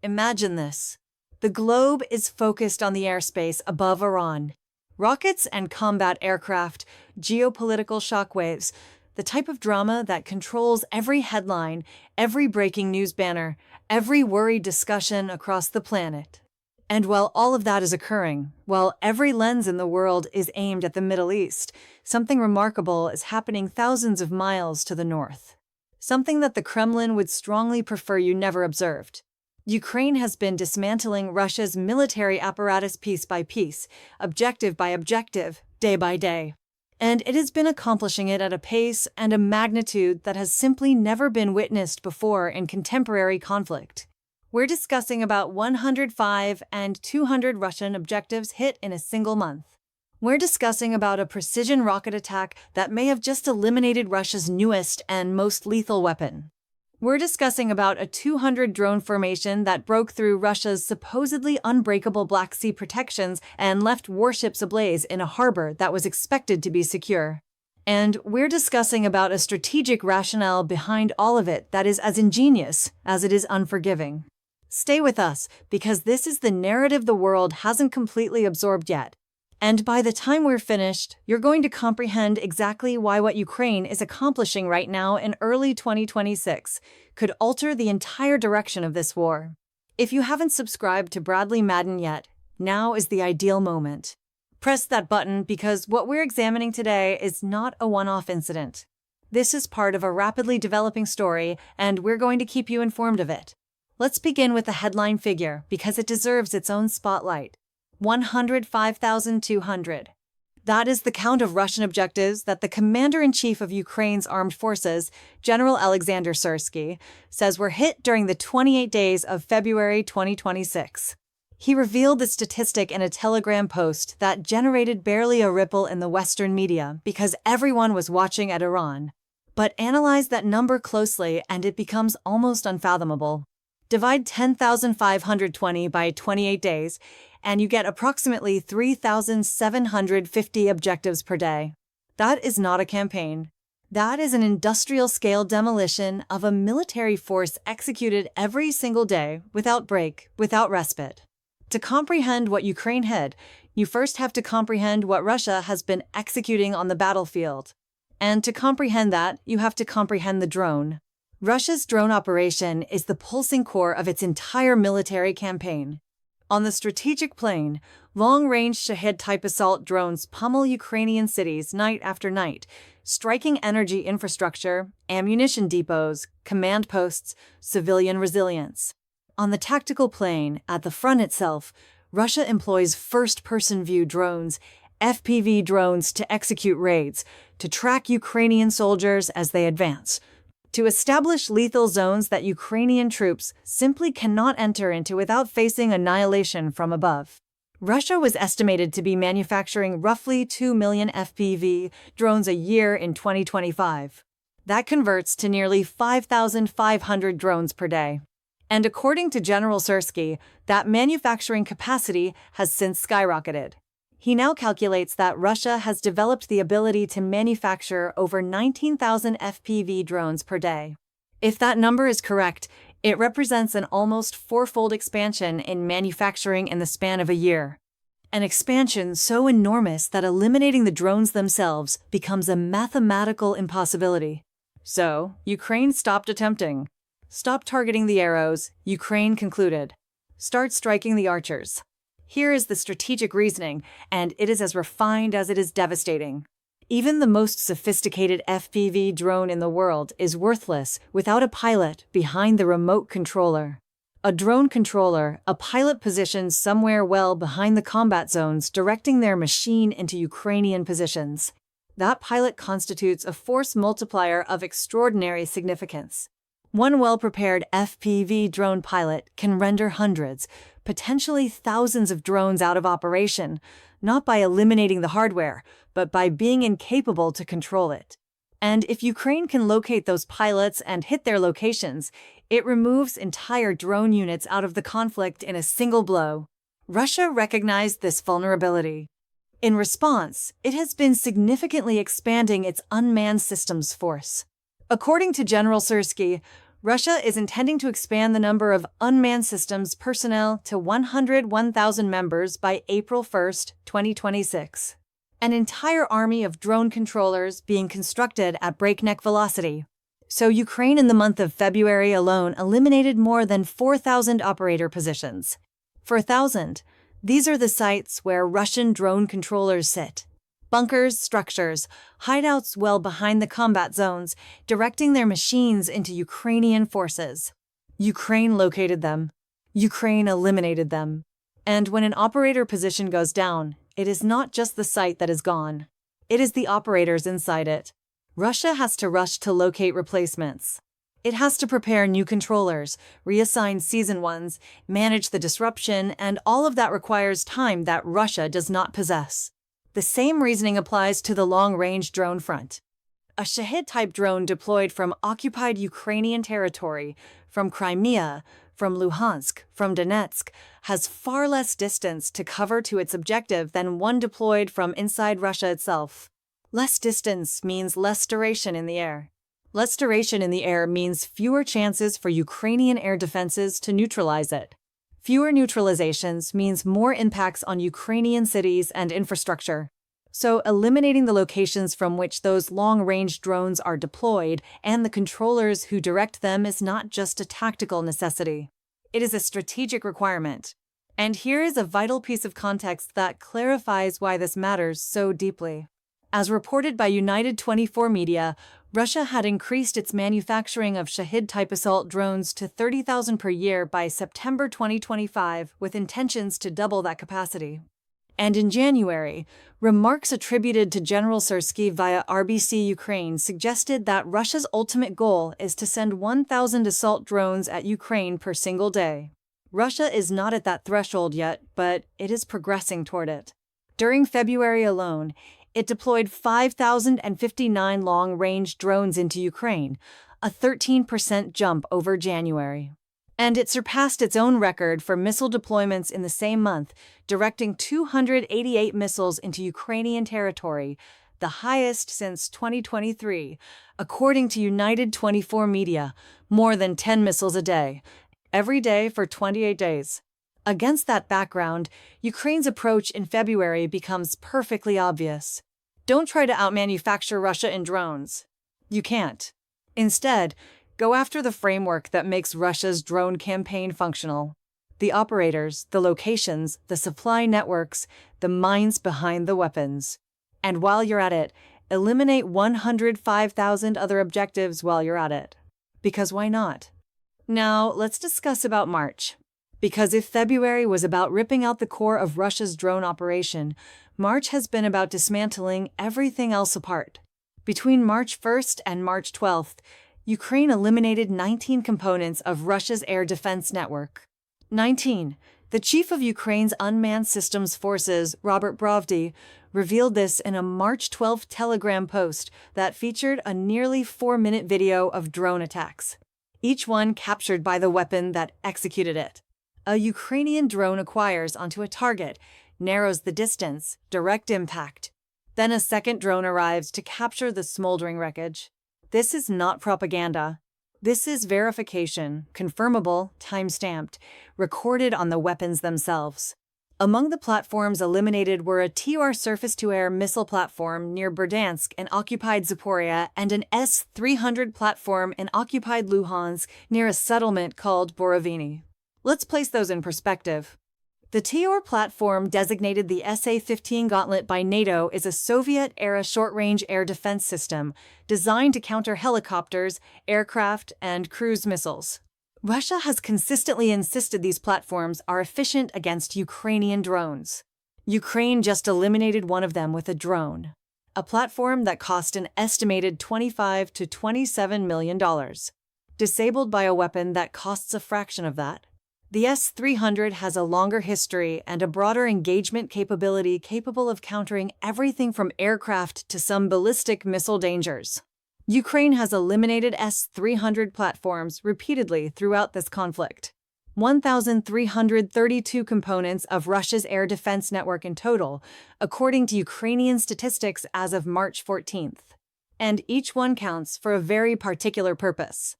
Imagine this. The globe is focused on the airspace above Iran. Rockets and combat aircraft, geopolitical shockwaves, the type of drama that controls every headline, every breaking news banner, every worried discussion across the planet. And while all of that is occurring, while every lens in the world is aimed at the Middle East, something remarkable is happening thousands of miles to the north. Something that the Kremlin would strongly prefer you never observed. Ukraine has been dismantling Russia's military apparatus piece by piece, objective by objective, day by day. And it has been accomplishing it at a pace and a magnitude that has simply never been witnessed before in contemporary conflict. We're discussing about 105 and 200 Russian objectives hit in a single month. We're discussing about a precision rocket attack that may have just eliminated Russia's newest and most lethal weapon. We're discussing about a 200 drone formation that broke through Russia's supposedly unbreakable Black Sea protections and left warships ablaze in a harbor that was expected to be secure. And we're discussing about a strategic rationale behind all of it that is as ingenious as it is unforgiving. Stay with us, because this is the narrative the world hasn't completely absorbed yet. And by the time we're finished, you're going to comprehend exactly why what Ukraine is accomplishing right now in early 2026 could alter the entire direction of this war. If you haven't subscribed to Bradley Madden yet, now is the ideal moment. Press that button, because what we're examining today is not a one-off incident. This is part of a rapidly developing story, and we're going to keep you informed of it. Let's begin with the headline figure, because it deserves its own spotlight. 105,200. That is the count of Russian objectives that the commander-in-chief of Ukraine's armed forces, General Alexander Syrsky, says were hit during the 28 days of February 2026. He revealed the statistic in a Telegram post that generated barely a ripple in the Western media because everyone was watching at Iran. But analyze that number closely and it becomes almost unfathomable. Divide 10,520 by 28 days, and you get approximately 3,750 objectives per day. That is not a campaign. That is an industrial-scale demolition of a military force executed every single day, without break, without respite. To comprehend what Ukraine had, you first have to comprehend what Russia has been executing on the battlefield. And to comprehend that, you have to comprehend the drone. Russia's drone operation is the pulsing core of its entire military campaign. On the strategic plane, long-range Shahed-type assault drones pummel Ukrainian cities night after night, striking energy infrastructure, ammunition depots, command posts, civilian resilience. On the tactical plane, at the front itself, Russia employs first-person view drones, FPV drones, to execute raids, to track Ukrainian soldiers as they advance, to establish lethal zones that Ukrainian troops simply cannot enter into without facing annihilation from above. Russia was estimated to be manufacturing roughly 2 million FPV drones a year in 2025. That converts to nearly 5,500 drones per day. And according to General Syrsky, that manufacturing capacity has since skyrocketed. He now calculates that Russia has developed the ability to manufacture over 19,000 FPV drones per day. If that number is correct, it represents an almost fourfold expansion in manufacturing in the span of a year. An expansion so enormous that eliminating the drones themselves becomes a mathematical impossibility. So, Ukraine stopped attempting. Stop targeting the arrows, Ukraine concluded. Start striking the archers. Here is the strategic reasoning, and it is as refined as it is devastating. Even the most sophisticated FPV drone in the world is worthless without a pilot behind the remote controller. A drone controller, a pilot positioned somewhere well behind the combat zones, directing their machine into Ukrainian positions. That pilot constitutes a force multiplier of extraordinary significance. One well-prepared FPV drone pilot can render hundreds, potentially thousands of drones out of operation, not by eliminating the hardware, but by being incapable to control it. And if Ukraine can locate those pilots and hit their locations, it removes entire drone units out of the conflict in a single blow. Russia recognized this vulnerability. In response, it has been significantly expanding its unmanned systems force. According to General Syrsky, Russia is intending to expand the number of unmanned systems personnel to 101,000 members by April 1st, 2026. An entire army of drone controllers being constructed at breakneck velocity. So Ukraine in the month of February alone eliminated more than 4,000 operator positions. For 1,000, these are the sites where Russian drone controllers sit. Bunkers, structures, hideouts well behind the combat zones, directing their machines into Ukrainian forces. Ukraine located them. Ukraine eliminated them. And when an operator position goes down, it is not just the site that is gone. It is the operators inside it. Russia has to rush to locate replacements. It has to prepare new controllers, reassign seasoned ones, manage the disruption, and all of that requires time that Russia does not possess. The same reasoning applies to the long-range drone front. A Shahid-type drone deployed from occupied Ukrainian territory, from Crimea, from Luhansk, from Donetsk, has far less distance to cover to its objective than one deployed from inside Russia itself. Less distance means less duration in the air. Less duration in the air means fewer chances for Ukrainian air defenses to neutralize it. Fewer neutralizations means more impacts on Ukrainian cities and infrastructure. So eliminating the locations from which those long-range drones are deployed and the controllers who direct them is not just a tactical necessity. It is a strategic requirement. And here is a vital piece of context that clarifies why this matters so deeply. As reported by United 24 Media, Russia had increased its manufacturing of Shahid-type assault drones to 30,000 per year by September 2025, with intentions to double that capacity. And in January, remarks attributed to General Syrsky via RBC Ukraine suggested that Russia's ultimate goal is to send 1,000 assault drones at Ukraine per single day. Russia is not at that threshold yet, but it is progressing toward it. During February alone, it deployed 5,059 long-range drones into Ukraine, a 13% jump over January. And it surpassed its own record for missile deployments in the same month, directing 288 missiles into Ukrainian territory, the highest since 2023, according to United 24 Media, more than 10 missiles a day, every day for 28 days. Against that background, Ukraine's approach in February becomes perfectly obvious. Don't try to outmanufacture Russia in drones. You can't. Instead, go after the framework that makes Russia's drone campaign functional. The operators, the locations, the supply networks, the minds behind the weapons. And while you're at it, eliminate 105,000 other objectives while you're at it. Because why not? Now, let's discuss about March. Because if February was about ripping out the core of Russia's drone operation, March has been about dismantling everything else apart. Between March 1st and March 12th, Ukraine eliminated 19 components of Russia's air defense network. 19. The chief of Ukraine's unmanned systems forces, Robert Brovdy, revealed this in a March 12th Telegram post that featured a nearly 4-minute video of drone attacks, each one captured by the weapon that executed it. A Ukrainian drone acquires onto a target, narrows the distance, direct impact. Then a second drone arrives to capture the smoldering wreckage. This is not propaganda. This is verification, confirmable, time-stamped, recorded on the weapons themselves. Among the platforms eliminated were a TR surface-to-air missile platform near Berdansk in occupied Zaporizhia and an S-300 platform in occupied Luhansk near a settlement called Boroviny. Let's place those in perspective. The TR platform, designated the SA-15 Gauntlet by NATO, is a Soviet-era short-range air defense system designed to counter helicopters, aircraft, and cruise missiles. Russia has consistently insisted these platforms are efficient against Ukrainian drones. Ukraine just eliminated one of them with a drone, a platform that cost an estimated $25 to $27 million, disabled by a weapon that costs a fraction of that. The S-300 has a longer history and a broader engagement capability capable of countering everything from aircraft to some ballistic missile dangers. Ukraine has eliminated S-300 platforms repeatedly throughout this conflict. 1,332 components of Russia's air defense network in total, according to Ukrainian statistics as of March 14th. And each one counts for a very particular purpose.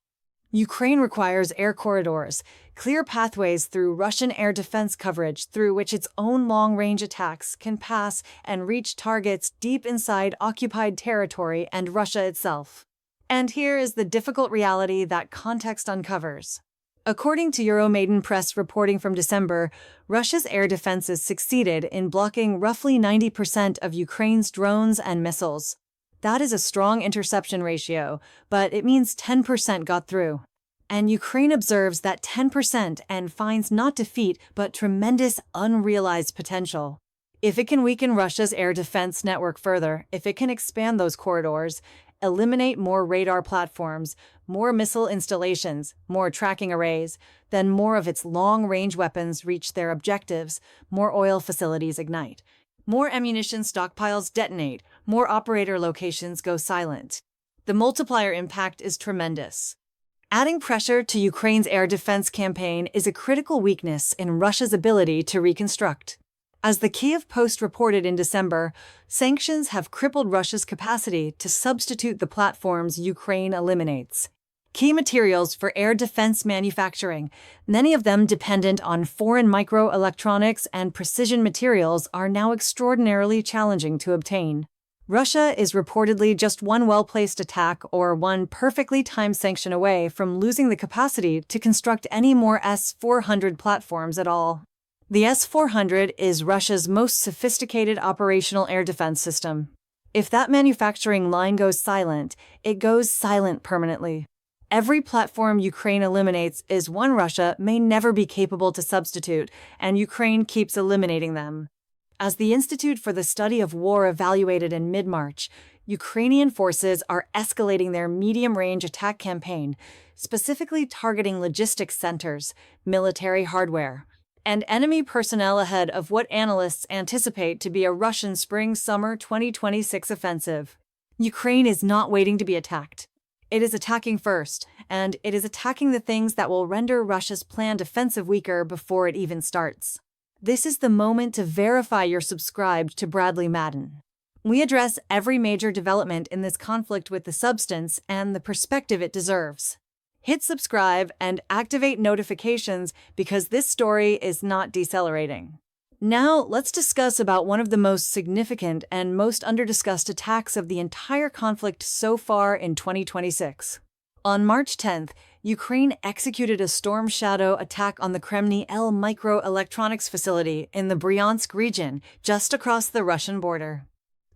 Ukraine requires air corridors, clear pathways through Russian air defense coverage through which its own long-range attacks can pass and reach targets deep inside occupied territory and Russia itself. And here is the difficult reality that context uncovers. According to Euromaidan press reporting from December, Russia's air defenses succeeded in blocking roughly 90% of Ukraine's drones and missiles. That is a strong interception ratio, but it means 10% got through. And Ukraine observes that 10% and finds not defeat, but tremendous unrealized potential. If it can weaken Russia's air defense network further, if it can expand those corridors, eliminate more radar platforms, more missile installations, more tracking arrays, then more of its long-range weapons reach their objectives, more oil facilities ignite, more ammunition stockpiles detonate, more operator locations go silent. The multiplier impact is tremendous. Adding pressure to Ukraine's air defense campaign is a critical weakness in Russia's ability to reconstruct. As the Kyiv Post reported in December, sanctions have crippled Russia's capacity to substitute the platforms Ukraine eliminates. Key materials for air defense manufacturing, many of them dependent on foreign microelectronics and precision materials, are now extraordinarily challenging to obtain. Russia is reportedly just one well-placed attack or one perfectly timed sanction away from losing the capacity to construct any more S-400 platforms at all. The S-400 is Russia's most sophisticated operational air defense system. If that manufacturing line goes silent, it goes silent permanently. Every platform Ukraine eliminates is one Russia may never be capable to substitute, and Ukraine keeps eliminating them. As the Institute for the Study of War evaluated in mid-March, Ukrainian forces are escalating their medium-range attack campaign, specifically targeting logistics centers, military hardware, and enemy personnel ahead of what analysts anticipate to be a Russian spring-summer 2026 offensive. Ukraine is not waiting to be attacked. It is attacking first, and it is attacking the things that will render Russia's planned offensive weaker before it even starts. This is the moment to verify you're subscribed to Bradley Madden. We address every major development in this conflict with the substance and the perspective it deserves. Hit subscribe and activate notifications because this story is not decelerating. Now, let's discuss about one of the most significant and most underdiscussed attacks of the entire conflict so far in 2026. On March 10th, Ukraine executed a Storm Shadow attack on the Kremny L microelectronics facility in the Bryansk region, just across the Russian border.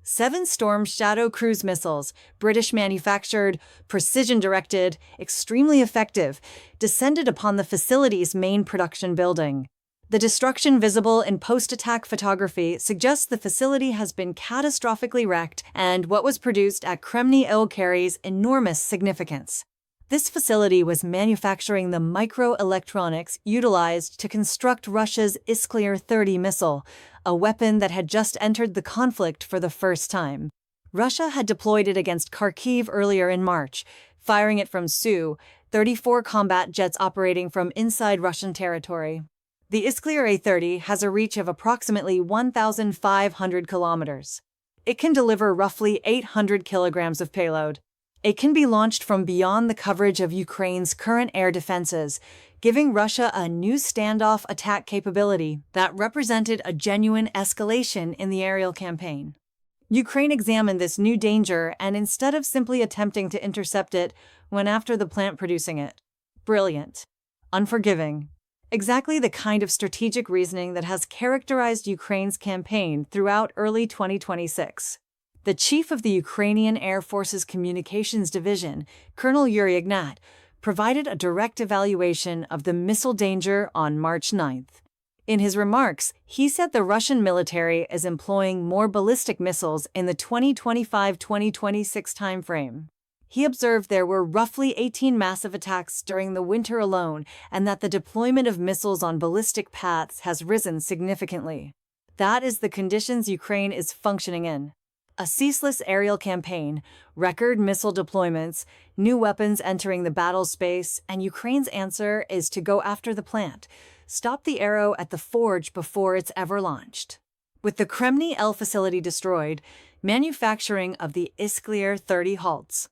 7 Storm Shadow cruise missiles, British-manufactured, precision-directed, extremely effective, descended upon the facility's main production building. The destruction visible in post-attack photography suggests the facility has been catastrophically wrecked, and what was produced at Kremny L carries enormous significance. This facility was manufacturing the microelectronics utilized to construct Russia's Iskler-30 missile, a weapon that had just entered the conflict for the first time. Russia had deployed it against Kharkiv earlier in March, firing it from Su-34 combat jets operating from inside Russian territory. The Iskler-30 has a reach of approximately 1,500 kilometers. It can deliver roughly 800 kilograms of payload. It can be launched from beyond the coverage of Ukraine's current air defenses, giving Russia a new standoff attack capability that represented a genuine escalation in the aerial campaign. Ukraine examined this new danger and instead of simply attempting to intercept it, went after the plant producing it. Brilliant. Unforgiving. Exactly the kind of strategic reasoning that has characterized Ukraine's campaign throughout early 2026. The chief of the Ukrainian Air Force's Communications Division, Colonel Yuri Ignat, provided a direct evaluation of the missile danger on March 9th. In his remarks, he said the Russian military is employing more ballistic missiles in the 2025-2026 timeframe. He observed there were roughly 18 massive attacks during the winter alone and that the deployment of missiles on ballistic paths has risen significantly. That is the conditions Ukraine is functioning in. A ceaseless aerial campaign, record missile deployments, new weapons entering the battle space, and Ukraine's answer is to go after the plant, stop the arrow at the forge before it's ever launched. With the Kremny L facility destroyed, manufacturing of the Iskler-30 halts.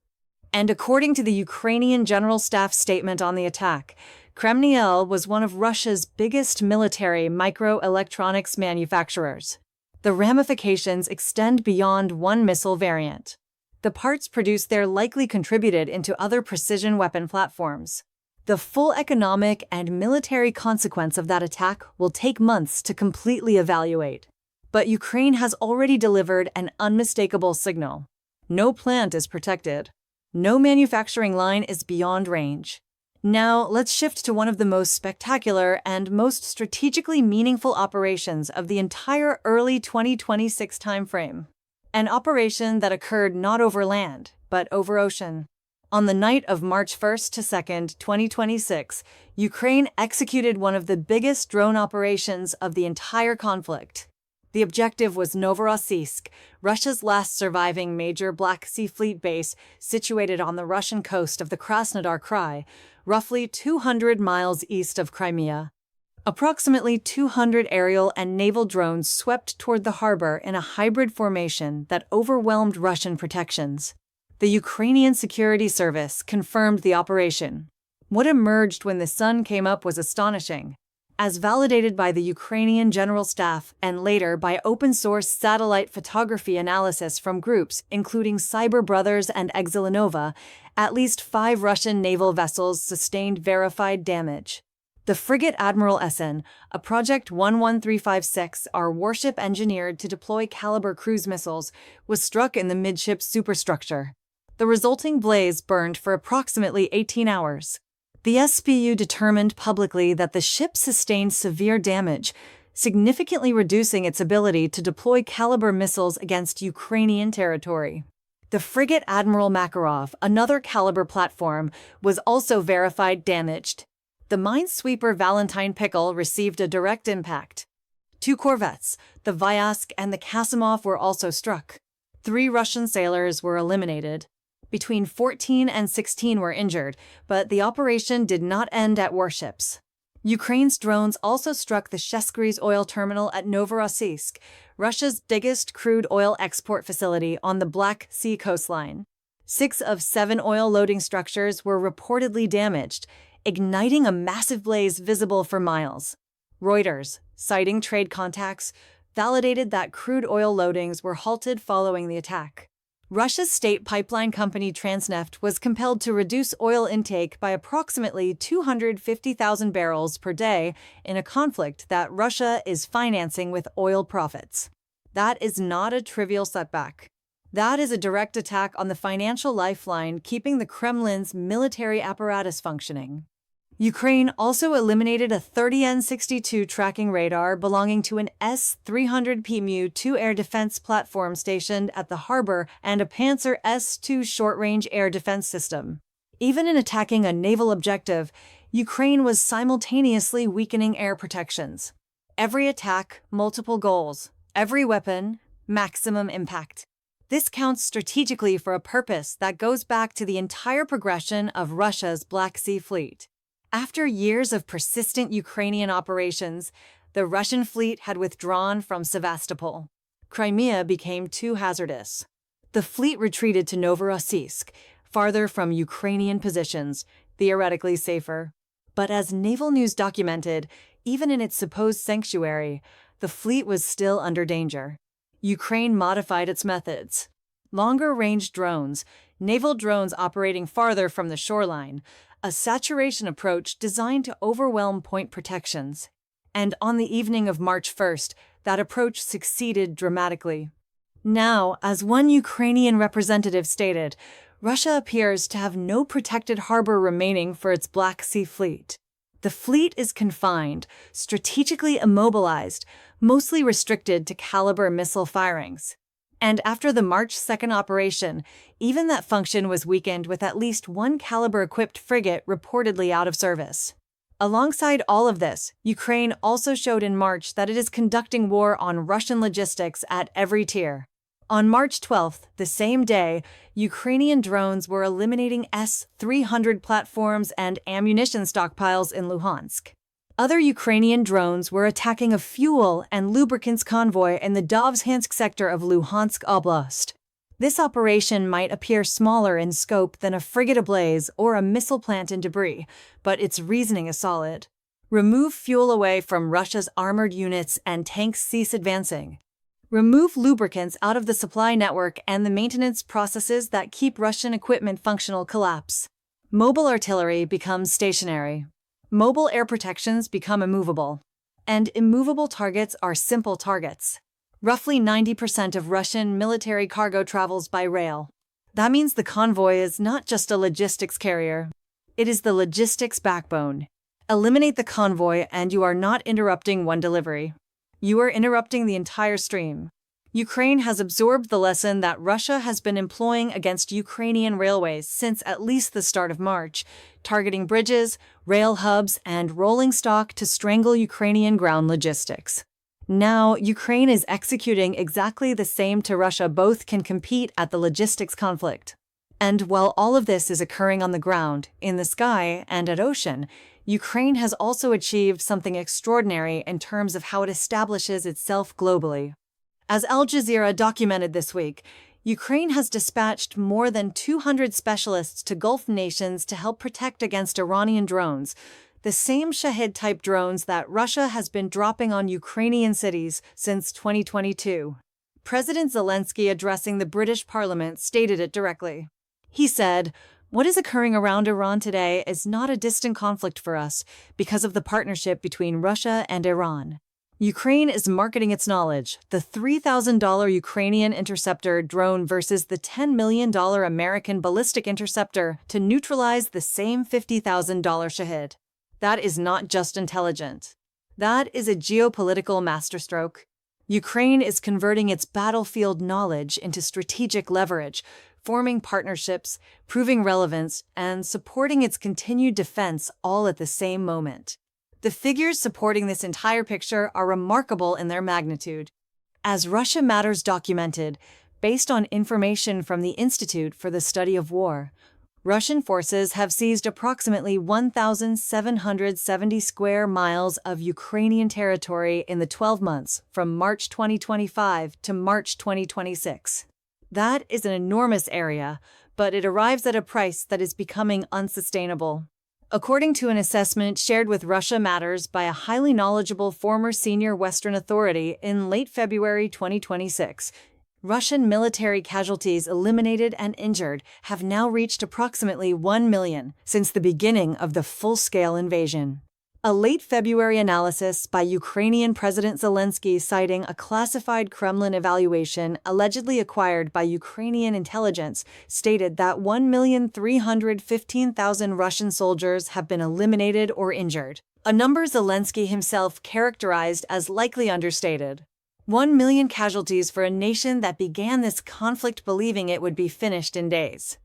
And according to the Ukrainian General Staff statement on the attack, Kremniel was one of Russia's biggest military microelectronics manufacturers. The ramifications extend beyond one missile variant. The parts produced there likely contributed into other precision weapon platforms. The full economic and military consequence of that attack will take months to completely evaluate. But Ukraine has already delivered an unmistakable signal. No plant is protected. No manufacturing line is beyond range. Now, let's shift to one of the most spectacular and most strategically meaningful operations of the entire early 2026 timeframe. An operation that occurred not over land, but over ocean. On the night of March 1st to 2nd, 2026, Ukraine executed one of the biggest drone operations of the entire conflict. The objective was Novorossiysk, Russia's last surviving major Black Sea Fleet base situated on the Russian coast of the Krasnodar Krai, roughly 200 miles east of Crimea. Approximately 200 aerial and naval drones swept toward the harbor in a hybrid formation that overwhelmed Russian protections. The Ukrainian Security Service confirmed the operation. What emerged when the sun came up was astonishing. As validated by the Ukrainian General Staff and later by open-source satellite photography analysis from groups including Cyber Brothers and Exilanova, at least 5 Russian naval vessels sustained verified damage. The frigate Admiral Essen, a Project 11356R warship engineered to deploy Caliber cruise missiles, was struck in the midship superstructure. The resulting blaze burned for approximately 18 hours. The SBU determined publicly that the ship sustained severe damage, significantly reducing its ability to deploy Caliber missiles against Ukrainian territory. The frigate Admiral Makarov, another Caliber platform, was also verified damaged. The minesweeper Valentine Pickle received a direct impact. 2 corvettes, the Vyask and the Kasimov, were also struck. 3 Russian sailors were eliminated. Between 14 and 16 were injured, but the operation did not end at warships. Ukraine's drones also struck the Sheskry's oil terminal at Novorossiysk, Russia's biggest crude oil export facility on the Black Sea coastline. 6 of 7 oil loading structures were reportedly damaged, igniting a massive blaze visible for miles. Reuters, citing trade contacts, validated that crude oil loadings were halted following the attack. Russia's state pipeline company Transneft was compelled to reduce oil intake by approximately 250,000 barrels per day in a conflict that Russia is financing with oil profits. That is not a trivial setback. That is a direct attack on the financial lifeline keeping the Kremlin's military apparatus functioning. Ukraine also eliminated a 30N62 tracking radar belonging to an S-300P Mu-2 air defense platform stationed at the harbor and a Panzer S-2 short-range air defense system. Even in attacking a naval objective, Ukraine was simultaneously weakening air protections. Every attack, multiple goals. Every weapon, maximum impact. This counts strategically for a purpose that goes back to the entire progression of Russia's Black Sea Fleet. After years of persistent Ukrainian operations, the Russian fleet had withdrawn from Sevastopol. Crimea became too hazardous. The fleet retreated to Novorossiysk, farther from Ukrainian positions, theoretically safer. But as Naval News documented, even in its supposed sanctuary, the fleet was still under danger. Ukraine modified its methods. Longer-range drones, naval drones operating farther from the shoreline, a saturation approach designed to overwhelm point protections. And on the evening of March 1st, that approach succeeded dramatically. Now, as one Ukrainian representative stated, Russia appears to have no protected harbor remaining for its Black Sea Fleet. The fleet is confined, strategically immobilized, mostly restricted to Caliber missile firings. And after the March 2nd operation, even that function was weakened with at least 1 Caliber-equipped frigate reportedly out of service. Alongside all of this, Ukraine also showed in March that it is conducting war on Russian logistics at every tier. On March 12th, the same day, Ukrainian drones were eliminating S-300 platforms and ammunition stockpiles in Luhansk. Other Ukrainian drones were attacking a fuel and lubricants convoy in the Dovzhansk sector of Luhansk Oblast. This operation might appear smaller in scope than a frigate ablaze or a missile plant in debris, but its reasoning is solid. Remove fuel away from Russia's armored units and tanks cease advancing. Remove lubricants out of the supply network and the maintenance processes that keep Russian equipment functional collapse. Mobile artillery becomes stationary. Mobile air protections become immovable. And immovable targets are simple targets. Roughly 90% of Russian military cargo travels by rail. That means the convoy is not just a logistics carrier. It is the logistics backbone. Eliminate the convoy and you are not interrupting one delivery. You are interrupting the entire stream. Ukraine has absorbed the lesson that Russia has been employing against Ukrainian railways since at least the start of March, targeting bridges, rail hubs, and rolling stock to strangle Ukrainian ground logistics. Now, Ukraine is executing exactly the same to Russia. Both can compete at the logistics conflict. And while all of this is occurring on the ground, in the sky, and at ocean, Ukraine has also achieved something extraordinary in terms of how it establishes itself globally. As Al Jazeera documented this week, Ukraine has dispatched more than 200 specialists to Gulf nations to help protect against Iranian drones, the same Shahed-type drones that Russia has been dropping on Ukrainian cities since 2022. President Zelensky, addressing the British Parliament, stated it directly. He said, "What is occurring around Iran today is not a distant conflict for us because of the partnership between Russia and Iran. Ukraine is marketing its knowledge, the $3,000 Ukrainian interceptor drone versus the $10 million American ballistic interceptor to neutralize the same $50,000 Shahed. That is not just intelligent. That is a geopolitical masterstroke. Ukraine is converting its battlefield knowledge into strategic leverage, forming partnerships, proving relevance, and supporting its continued defense all at the same moment. The figures supporting this entire picture are remarkable in their magnitude. As Russia Matters documented, based on information from the Institute for the Study of War, Russian forces have seized approximately 1,770 square miles of Ukrainian territory in the 12 months from March 2025 to March 2026. That is an enormous area, but it arrives at a price that is becoming unsustainable. According to an assessment shared with Russia Matters by a highly knowledgeable former senior Western authority in late February 2026, Russian military casualties eliminated and injured have now reached approximately 1 million since the beginning of the full-scale invasion. A late February analysis by Ukrainian President Zelensky, citing a classified Kremlin evaluation allegedly acquired by Ukrainian intelligence, stated that 1,315,000 Russian soldiers have been eliminated or injured, a number Zelensky himself characterized as likely understated. 1 million casualties for a nation that began this conflict believing it would be finished in days.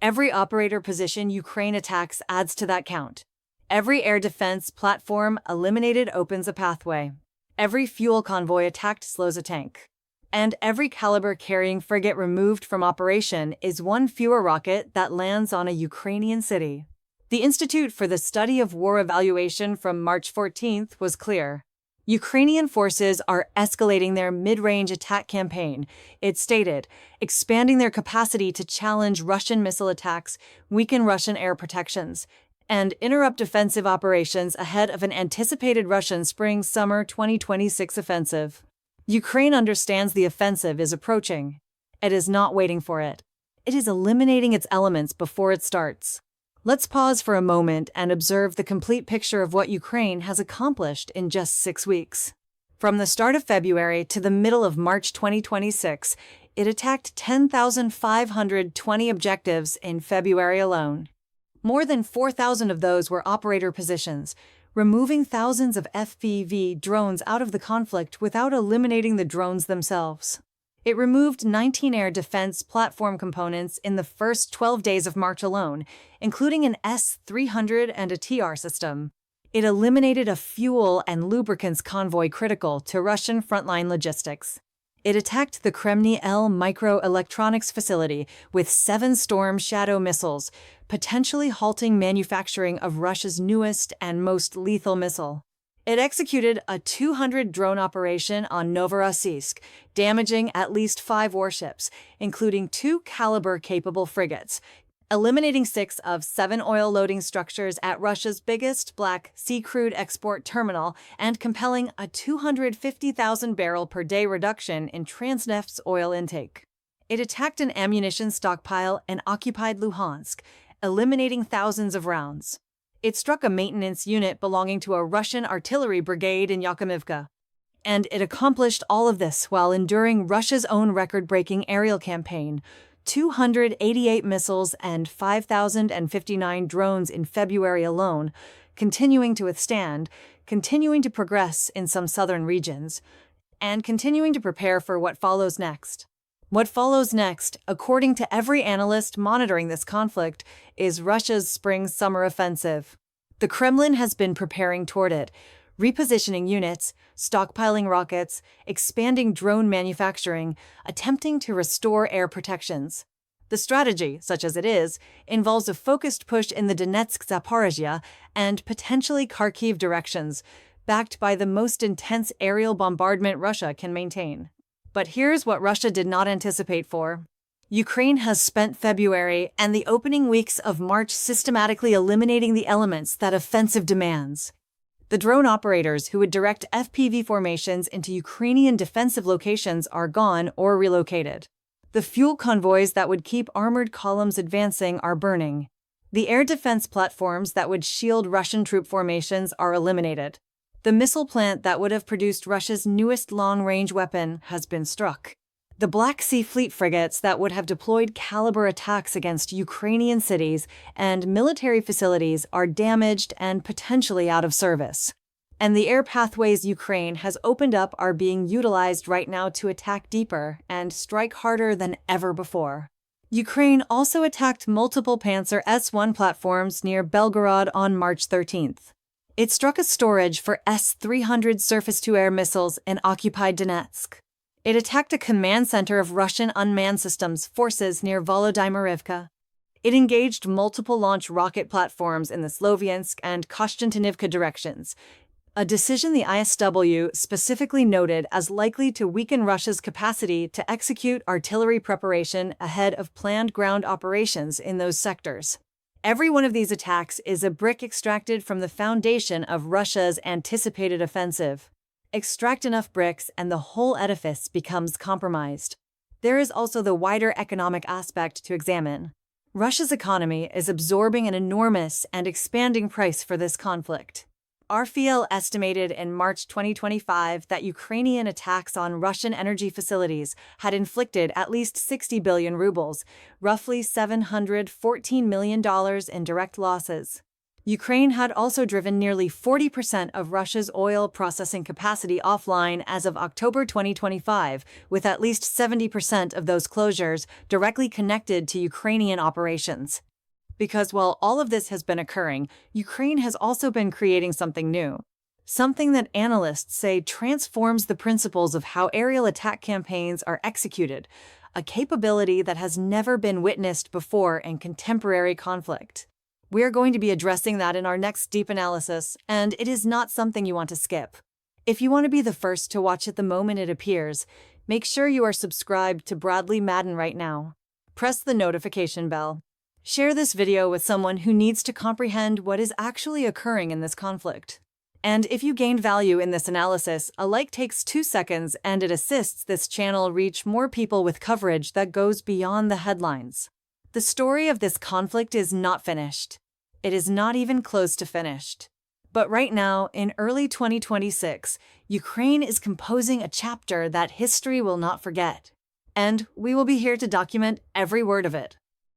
Every operator position Ukraine attacks adds to that count. Every air defense platform eliminated opens a pathway. Every fuel convoy attacked slows a tank. And every caliber-carrying frigate removed from operation is one fewer rocket that lands on a Ukrainian city. The Institute for the Study of War evaluation from March 14th was clear. Ukrainian forces are escalating their mid-range attack campaign, it stated, expanding their capacity to challenge Russian missile attacks, weaken Russian air protections, and interrupt offensive operations ahead of an anticipated Russian spring-summer 2026 offensive. Ukraine understands the offensive is approaching. It is not waiting for it. It is eliminating its elements before it starts. Let's pause for a moment and observe the complete picture of what Ukraine has accomplished in just 6 weeks. From the start of February to the middle of March 2026, it attacked 10,520 objectives in February alone. More than 4,000 of those were operator positions, removing thousands of FPV drones out of the conflict without eliminating the drones themselves. It removed 19 air defense platform components in the first 12 days of March alone, including an S-300 and a TR system. It eliminated a fuel and lubricants convoy critical to Russian frontline logistics. It attacked the Kremny L microelectronics facility with 7 Storm Shadow missiles, potentially halting manufacturing of Russia's newest and most lethal missile. It executed a 200-drone operation on Novorossiysk, damaging at least 5 warships, including 2 caliber-capable frigates, eliminating 6 of 7 oil loading structures at Russia's biggest Black Sea crude export terminal, and compelling a 250,000-barrel-per-day reduction in Transneft's oil intake. It attacked an ammunition stockpile and occupied Luhansk, eliminating thousands of rounds. It struck a maintenance unit belonging to a Russian artillery brigade in Yakimivka. And it accomplished all of this while enduring Russia's own record-breaking aerial campaign, 288 missiles and 5,059 drones in February alone, continuing to withstand, continuing to progress in some southern regions, and continuing to prepare for what follows next. What follows next, according to every analyst monitoring this conflict, is Russia's spring-summer offensive. The Kremlin has been preparing toward it, repositioning units, stockpiling rockets, expanding drone manufacturing, attempting to restore air protections. The strategy, such as it is, involves a focused push in the Donetsk-Zaporizhia and potentially Kharkiv directions, backed by the most intense aerial bombardment Russia can maintain. But here's what Russia did not anticipate for. Ukraine has spent February and the opening weeks of March systematically eliminating the elements that offensive demands. The drone operators who would direct FPV formations into Ukrainian defensive locations are gone or relocated. The fuel convoys that would keep armored columns advancing are burning. The air defense platforms that would shield Russian troop formations are eliminated. The missile plant that would have produced Russia's newest long-range weapon has been struck. The Black Sea Fleet frigates that would have deployed caliber attacks against Ukrainian cities and military facilities are damaged and potentially out of service. And the air pathways Ukraine has opened up are being utilized right now to attack deeper and strike harder than ever before. Ukraine also attacked multiple Panzer S-1 platforms near Belgorod on March 13th. It struck a storage for S-300 surface-to-air missiles in occupied Donetsk. It attacked a command center of Russian unmanned systems forces near Volodymyrivka. It engaged multiple launch rocket platforms in the Sloviansk and Kostantinivka directions, a decision the ISW specifically noted as likely to weaken Russia's capacity to execute artillery preparation ahead of planned ground operations in those sectors. Every one of these attacks is a brick extracted from the foundation of Russia's anticipated offensive. Extract enough bricks and the whole edifice becomes compromised. There is also the wider economic aspect to examine. Russia's economy is absorbing an enormous and expanding price for this conflict. RFL estimated in March 2025 that Ukrainian attacks on Russian energy facilities had inflicted at least 60 billion rubles, roughly $714 million in direct losses. Ukraine had also driven nearly 40% of Russia's oil processing capacity offline as of October 2025, with at least 70% of those closures directly connected to Ukrainian operations. Because while all of this has been occurring, Ukraine has also been creating something new. Something that analysts say transforms the principles of how aerial attack campaigns are executed, a capability that has never been witnessed before in contemporary conflict. We're going to be addressing that in our next deep analysis, and it is not something you want to skip. If you want to be the first to watch it the moment it appears, make sure you are subscribed to Bradley Madden right now. Press the notification bell. Share this video with someone who needs to comprehend what is actually occurring in this conflict. And if you gained value in this analysis, a like takes 2 seconds and it assists this channel reach more people with coverage that goes beyond the headlines. The story of this conflict is not finished. It is not even close to finished. But right now, in early 2026, Ukraine is composing a chapter that history will not forget. And we will be here to document every word of it.